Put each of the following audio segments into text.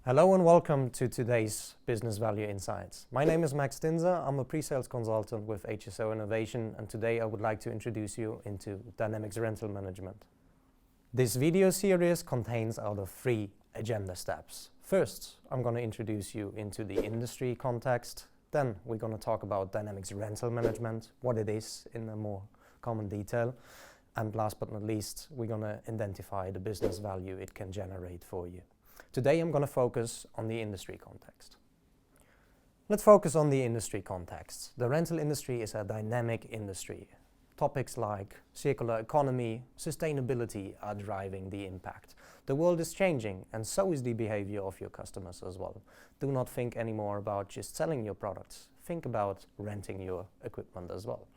Hello and welcome to today's Business Value Insights. My name is Max Dinser. I'm a pre-sales consultant with HSO Innovation, and today I would like to introduce you into Dynamics Rental Management. This video series contains out of 3 agenda steps. First, I'm going to introduce you into the industry context. Then we're going to talk about Dynamics Rental Management, what it is in a more common detail. And last but not least, we're going to identify the business value it can generate for you. Today I'm going to focus on the industry context. Let's focus on the industry context. The rental industry is a dynamic industry. Topics like circular economy, sustainability are driving the impact. The world is changing, and so is the behavior of your customers as well. Do not think anymore about just selling your products. Think about renting your equipment as well.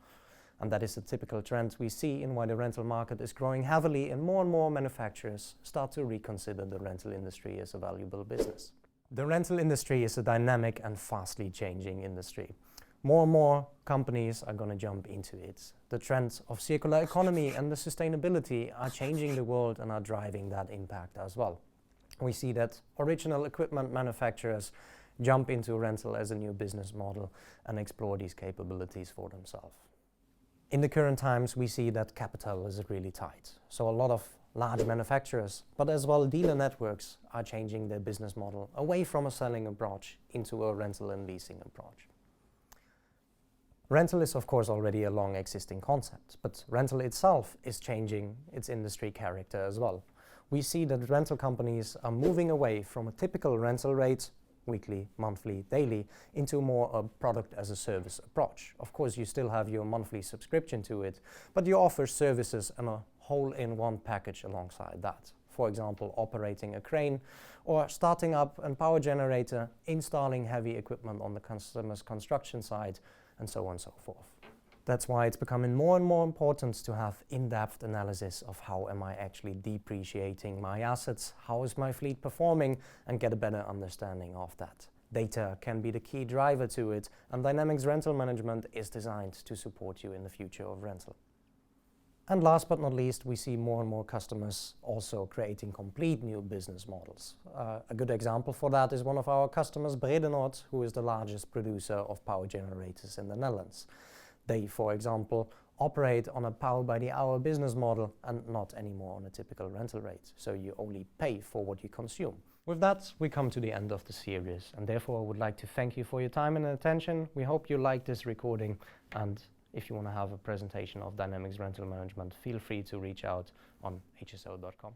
And that is a typical trend we see in why the rental market is growing heavily, and more manufacturers start to reconsider the rental industry as a valuable business. The rental industry is a dynamic and fastly changing industry. More and more companies are going to jump into it. The trends of circular economy and the sustainability are changing the world and are driving that impact as well. We see that original equipment manufacturers jump into rental as a new business model and explore these capabilities for themselves. In the current times, we see that capital is really tight. So a lot of large manufacturers, but as well dealer networks, are changing their business model away from a selling approach into a rental and leasing approach. Rental is of course already a long existing concept, but rental itself is changing its industry character as well. We see that rental companies are moving away from a typical rental rate, weekly, monthly, daily, into more a product as a service approach. Of course, you still have your monthly subscription to it, but you offer services and a whole-in-one package alongside that. For example, operating a crane or starting up a power generator, installing heavy equipment on the customer's construction site, and so on and so forth. That's why it's becoming more and more important to have in-depth analysis of how am I actually depreciating my assets, how is my fleet performing, and get a better understanding of that. Data can be the key driver to it, and Dynamics Rental Management is designed to support you in the future of rental. And last but not least, we see more and more customers also creating complete new business models. A good example for that is one of our customers, Bredenoord, who is the largest producer of power generators in the Netherlands. They, for example, operate on a power-by-the-hour business model and not anymore on a typical rental rate. So you only pay for what you consume. With that, we come to the end of the series, and therefore I would like to thank you for your time and attention. We hope you like this recording, and if you want to have a presentation of Dynamics Rental Management, feel free to reach out on hso.com.